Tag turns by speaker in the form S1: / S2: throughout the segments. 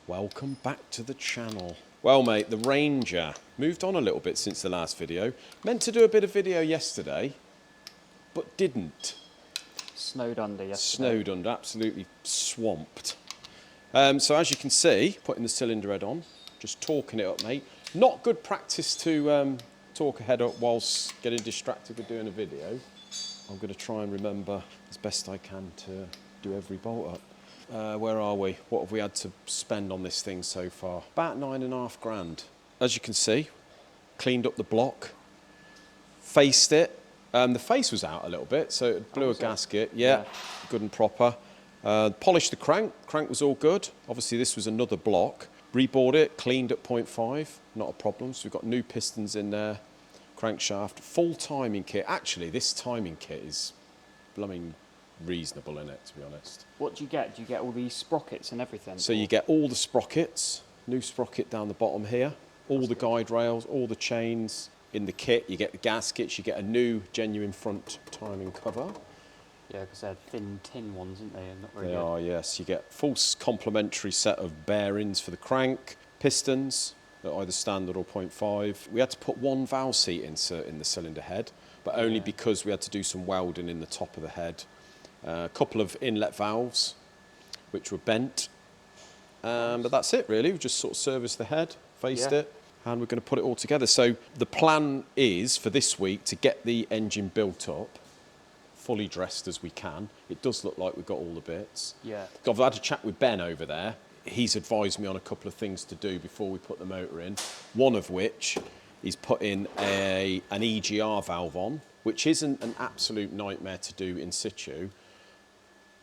S1: Welcome back to the channel. Well mate, the Ranger moved on a little bit since the last video. Meant to do a bit of video yesterday, but didn't.
S2: Snowed under yesterday.
S1: Snowed under, absolutely swamped. So as you can see, putting the cylinder head on, just torquing it up mate. Not good practice to torque a head up whilst getting distracted with doing a video. I'm going to try and remember as best I can to do every bolt up. Where are we? What have we had to spend on this thing so far? About £9.5 grand. As you can see, cleaned up the block, faced it. The face was out a little bit, so it blew a gasket. Yeah, good and proper. Polished the crank. Crank was all good. Obviously, this was another block. Rebored it, cleaned at 0.5, not a problem. So we've got new pistons in there, crankshaft, full timing kit. Actually, this timing kit is blooming reasonable in it, to be honest.
S2: What do you get? Do you get all these sprockets and everything?
S1: So you get all the sprockets, new sprocket down the bottom here, all the guide rails, all the chains in the kit. You get the gaskets, you get a new genuine front timing cover.
S2: Yeah, because they're thin tin ones, aren't they? Not very
S1: They
S2: good.
S1: are, yes. You get full complementary set of bearings for the crank, pistons at either standard or 0.5. We had to put one valve seat insert in the cylinder head, but only because we had to do some welding in the top of the head. A couple of inlet valves, which were bent. But that's it, really. We've just sort of serviced the head, faced it, and we're going to put it all together. So the plan is for this week to get the engine built up, fully dressed as we can. It does look like we've got all the bits.
S2: Yeah.
S1: I've had a chat with Ben over there. He's advised me on a couple of things to do before we put the motor in. One of which is putting an EGR valve on, which isn't an absolute nightmare to do in situ,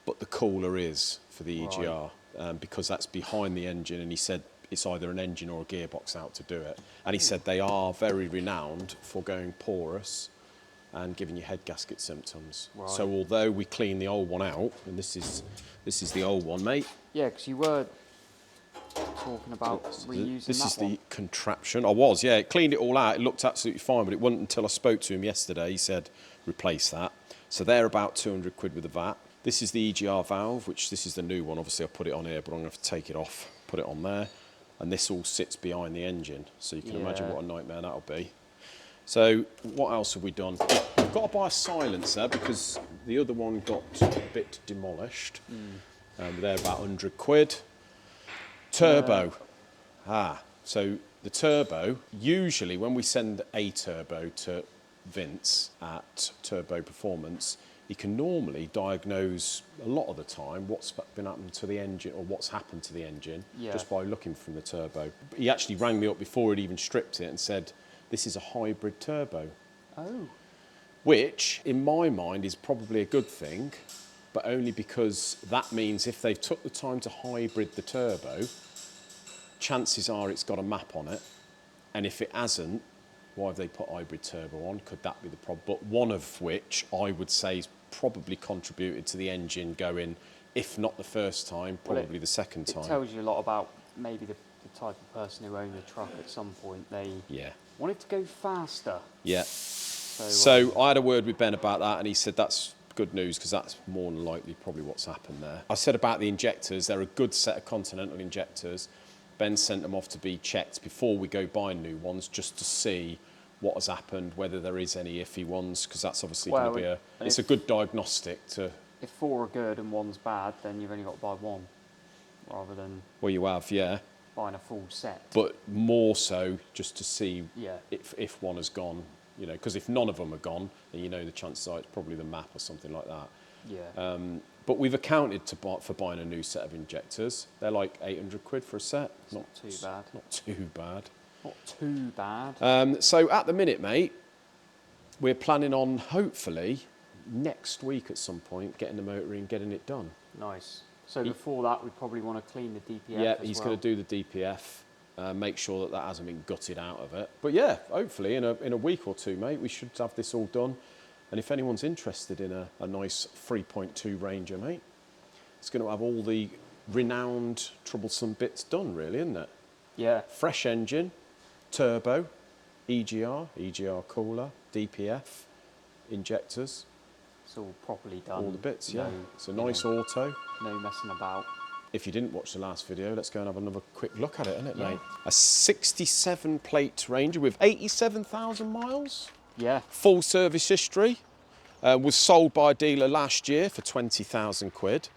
S1: but the cooler is for the EGR because that's behind the engine, and he said it's either an engine or a gearbox out to do it. And he said they are very renowned for going porous and giving you head gasket symptoms.
S2: Right.
S1: So although we clean the old one out, and this is the old one, mate.
S2: Yeah, because you were talking about reusing
S1: This
S2: that
S1: is
S2: one.
S1: the contraption. I was, yeah. Cleaned it all out. It looked absolutely fine, but it wasn't until I spoke to him yesterday. He said, replace that. So they're about 200 quid with the VAT. This is the EGR valve, which this is the new one. Obviously, I'll put it on here, but I'm going to have to take it off, put it on there. And this all sits behind the engine. So you can imagine what a nightmare that'll be. So what else have we done? We've got to buy a silencer because the other one got a bit demolished. They're about 100 quid. Turbo. So the turbo, usually when we send a turbo to Vince at Turbo Performance, he can normally diagnose a lot of the time what's been happening to the engine or what's happened to the engine just by looking from the turbo. He actually rang me up before he'd even stripped it and said, this is a hybrid turbo.
S2: Oh.
S1: Which, in my mind, is probably a good thing, but only because that means if they've took the time to hybrid the turbo, chances are it's got a map on it. And if it hasn't, why have they put hybrid turbo on? Could that be the problem? But one of which I would say is probably contributed to the engine going, if not the first time, probably the second time.
S2: It tells you a lot about maybe the type of person who owned the truck at some point. They wanted to go faster.
S1: Yeah. So I had a word with Ben about that, and he said that's good news because that's more than likely probably what's happened there. I said about the injectors, they're a good set of Continental injectors. Ben sent them off to be checked before we go buying new ones, just to see what has happened, whether there is any iffy ones, because that's obviously going to be it's a good diagnostic to...
S2: If 4 are good and 1's bad, then you've only got to buy 1, rather than...
S1: Well, you have, yeah.
S2: Buying a full set.
S1: But more so just to see
S2: if
S1: one has gone, you know, because if none of them are gone, then you know the chances are it's probably the map or something like that.
S2: Yeah.
S1: But we've accounted for buying a new set of injectors. They're like 800 quid for a set.
S2: Not too bad.
S1: Not too bad.
S2: Not too bad.
S1: So at the minute, mate, we're planning on hopefully next week at some point getting the motor in, getting it done.
S2: Nice. So before that, we probably want to clean the DPF
S1: Yeah, he's going to do the DPF, make sure that hasn't been gutted out of it. But yeah, hopefully in a week or two, mate, we should have this all done. And if anyone's interested in a nice 3.2 Ranger, mate, it's going to have all the renowned troublesome bits done, really, isn't it?
S2: Yeah.
S1: Fresh engine, turbo, EGR cooler, DPF, injectors.
S2: It's all properly done.
S1: All the bits, yeah.
S2: No,
S1: it's a nice auto.
S2: No messing about.
S1: if you didn't watch the last video, let's go and have another quick look at it, isn't it, mate? A 67 plate Ranger with 87,000 miles.
S2: Yeah.
S1: Full service history. Was sold by a dealer last year for 20,000 quid.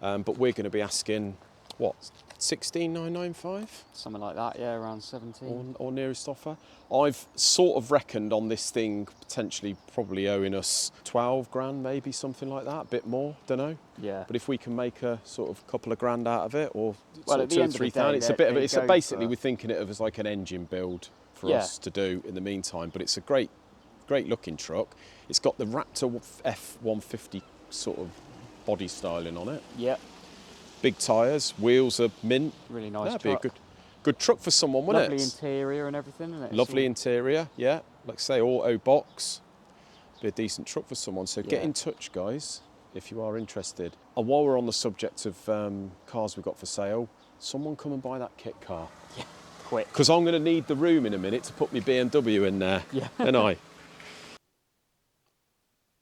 S1: But we're going to be asking, what, 16,995?
S2: Something like that, yeah, around 17.
S1: Or nearest offer. I've sort of reckoned on this thing potentially probably owing us 12 grand, maybe something like that, a bit more, don't know.
S2: Yeah.
S1: But if we can make a sort of couple of grand out of it, or
S2: Well,
S1: sort
S2: at
S1: of
S2: the
S1: 2 or
S2: end of the
S1: 3,000,
S2: day,
S1: it's a bit of it.
S2: they
S1: It's
S2: go
S1: basically
S2: for-
S1: we're thinking it of as like an engine build for
S2: Yeah.
S1: us to do in the meantime. But it's a great looking truck. It's got the Raptor F150 sort of body styling on it.
S2: Yeah.
S1: Big tyres, wheels are mint.
S2: Really nice
S1: That'd
S2: truck.
S1: be a good truck for someone, wouldn't
S2: Lovely
S1: it?
S2: interior and everything, isn't it? It's
S1: Lovely
S2: all-
S1: interior, yeah. Like I say, auto box. Be a decent truck for someone. So get
S2: Yeah.
S1: in touch, guys, if you are interested. And while we're on the subject of cars we've got for sale, someone come and buy that kit car.
S2: Yeah. Quick.
S1: Because I'm going to need the room in a minute to put my BMW in there.
S2: Yeah.
S1: And I.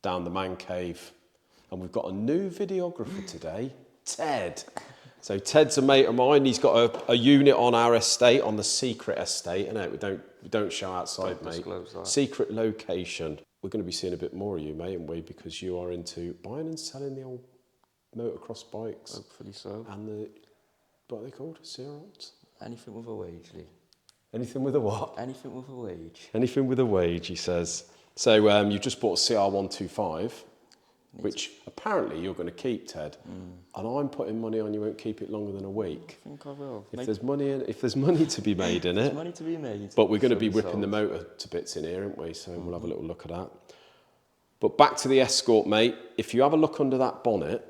S1: Down the man cave. And we've got a new videographer today, Ted. So Ted's a mate of mine. He's got a unit on our estate, on the secret estate. I know we don't show outside,
S3: Don't
S1: mate.
S3: disclose that.
S1: Secret location. We're going to be seeing a bit more of you, mate, aren't we? Because you are into buying and selling the old motocross bikes
S3: Hopefully so.
S1: and the, what are they called? Serons?
S3: Anything with a wage, Lee.
S1: Anything with a what?
S3: Anything with a wage.
S1: Anything with a wage, he says. So you've just bought a CR125. Which apparently you're going to keep, Ted, and I'm putting money on you won't keep it longer than a week.
S3: I think I will.
S1: If there's money to be made in
S3: There's
S1: it,
S3: money to be made.
S1: but we're going to be
S3: So
S1: whipping the motor to bits in here, aren't we? So we'll have a little look at that. But back to the Escort, mate. If you have a look under that bonnet,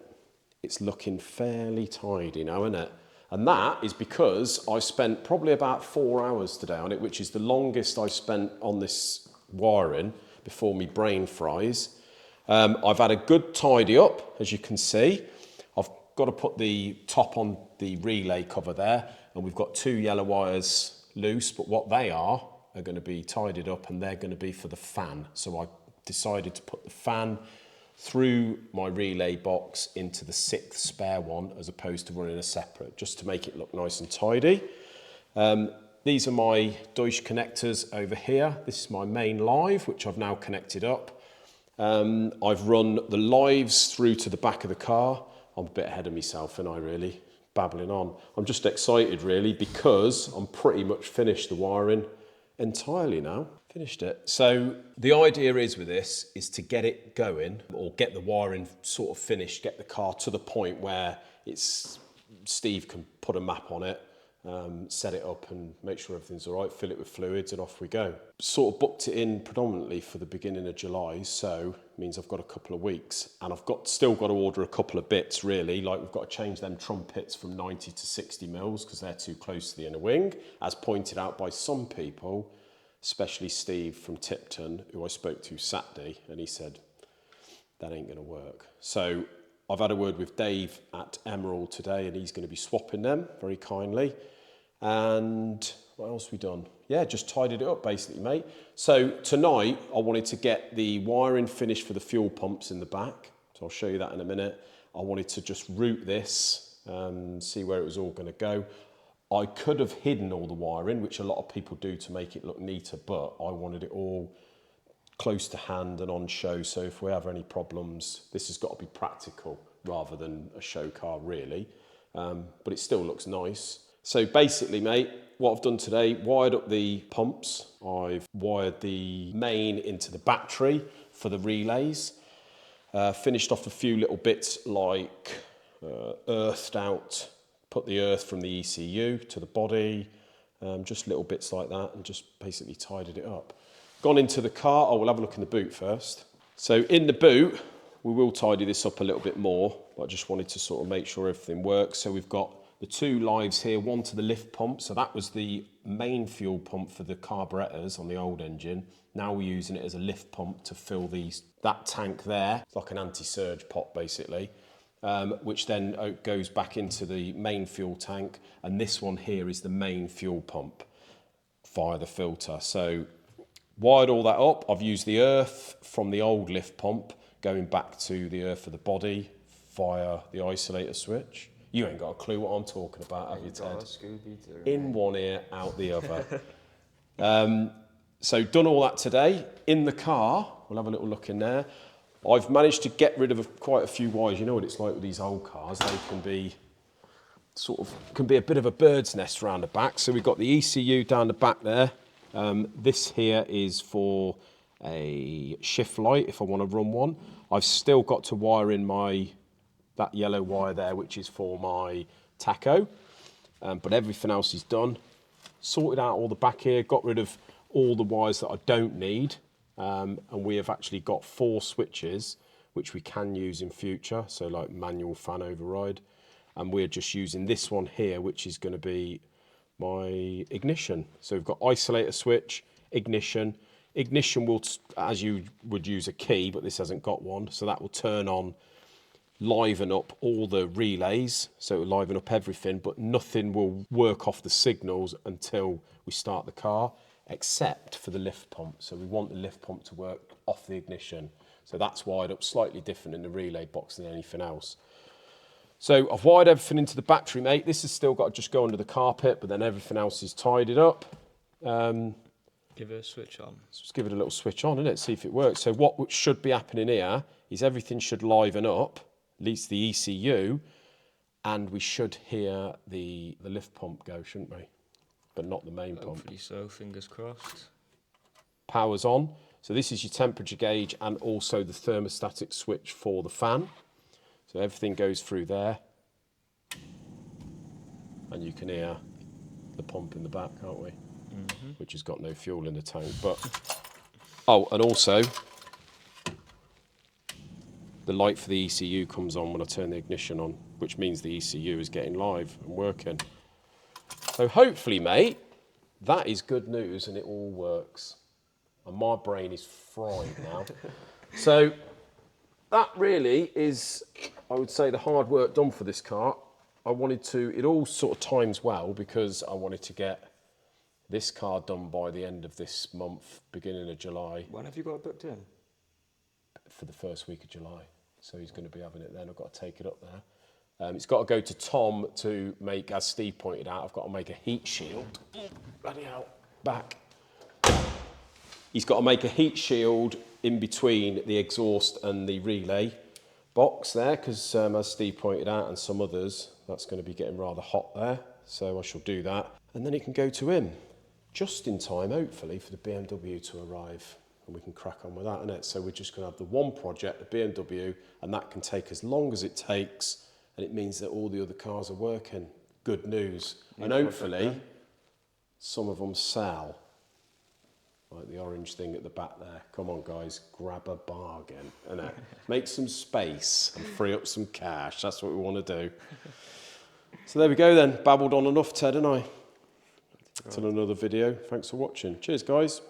S1: it's looking fairly tidy now, isn't it? And that is because I spent probably about 4 hours today on it, which is the longest I've spent on this wiring before my brain fries. I've had a good tidy up, as you can see. I've got to put the top on the relay cover there, and we've got 2 yellow wires loose, but what they are going to be tidied up, and they're going to be for the fan. So I decided to put the fan through my relay box into the 6th spare one, as opposed to running a separate, just to make it look nice and tidy. These are my Deutsch connectors over here. This is my main live, which I've now connected up. I've run the lives through to the back of the car. I'm a bit ahead of myself, and I really babbling on. I'm just excited really because I'm pretty much finished the wiring entirely now. Finished it. So the idea is with this is to get it going, or get the wiring sort of finished, get the car to the point where Steve can put a map on it, set it up and make sure everything's all right, fill it with fluids, and off we go. Sort of booked it in predominantly for the beginning of July, so it means I've got a couple of weeks, and I've still got to order a couple of bits really, like we've got to change them trumpets from 90 to 60 mils because they're too close to the inner wing, as pointed out by some people, especially Steve from Tipton, who I spoke to Saturday, and he said, that ain't going to work. So I've had a word with Dave at Emerald today, and he's going to be swapping them very kindly. And what else we done? Yeah, just tidied it up basically, mate. So tonight I wanted to get the wiring finished for the fuel pumps in the back. So I'll show you that in a minute. I wanted to just route this and see where it was all going to go. I could have hidden all the wiring, which a lot of people do to make it look neater, but I wanted it all close to hand and on show. So if we have any problems, this has got to be practical rather than a show car really. But it still looks nice. So basically, mate, what I've done today, wired up the pumps. I've wired the main into the battery for the relays. Finished off a few little bits like earthed out, put the earth from the ECU to the body, just little bits like that, and just basically tidied it up. Gone into the car. Oh, we'll have a look in the boot first. So in the boot, we will tidy this up a little bit more, but I just wanted to sort of make sure everything works. So we've got the 2 lives here, one to the lift pump. So that was the main fuel pump for the carburetors on the old engine. Now we're using it as a lift pump to fill that tank there. It's like an anti-surge pot basically, which then goes back into the main fuel tank. And this one here is the main fuel pump via the filter. So wired all that up. I've used the earth from the old lift pump going back to the earth of the body via the isolator switch You ain't got a clue what I'm talking about, have you, Ted?
S3: Scooby-Doo,
S1: In one ear, out the other. So done all that today. In the car, we'll have a little look in there. I've managed to get rid of quite a few wires. You know what it's like with these old cars. They can be a bit of a bird's nest around the back. So we've got the ECU down the back there. This here is for a shift light if I want to run one. I've still got to wire in that yellow wire there, which is for my tacho. But everything else is done. Sorted out all the back here, got rid of all the wires that I don't need. And we have actually got 4 switches, which we can use in future. So like manual fan override. And we're just using this one here, which is going to be my ignition. So we've got isolator switch, ignition. Ignition will, as you would use a key, but this hasn't got one. So that will turn on, liven up all the relays. So it will liven up everything, but nothing will work off the signals until we start the car, except for the lift pump. So we want the lift pump to work off the ignition. So that's wired up slightly different in the relay box than anything else. So I've wired everything into the battery, mate. This has still got to just go under the carpet, but then everything else is tidied up.
S3: Give it a switch on.
S1: So just give it a little switch on, innit? See if it works. So what should be happening here is everything should liven up, at least the ECU, and we should hear the lift pump go, shouldn't we? But not the main pump.
S3: Hopefully so, fingers crossed.
S1: Power's on. So this is your temperature gauge and also the thermostatic switch for the fan. So everything goes through there. And you can hear the pump in the back, can't we? Mm-hmm. Which has got no fuel in the tank. But oh, and also the light for the ECU comes on when I turn the ignition on, which means the ECU is getting live and working. So hopefully, mate, that is good news and it all works. And my brain is fried now. So that really is, I would say, the hard work done for this car. It all sort of times well because I wanted to get this car done by the end of this month, beginning of July.
S3: When have you got it booked in?
S1: For the first week of July. So he's going to be having it then. I've got to take it up there. It's got to go to Tom to make, as Steve pointed out, I've got to make a heat shield. Bloody hell, back. He's got to make a heat shield in between the exhaust and the relay box there, because as Steve pointed out and some others, that's going to be getting rather hot there. So I shall do that. And then it can go to him, just in time, hopefully, for the BMW to arrive. And we can crack on with that, innit? So we're just going to have the one project, the BMW, and that can take as long as it takes. And it means that all the other cars are working. Good news. And hopefully, some of them sell. Like the orange thing at the back there. Come on, guys, grab a bargain. Innit? Make some space and free up some cash. That's what we want to do. So there we go then. Babbled on enough, Ted, and I. Till another video. Thanks for watching. Cheers, guys.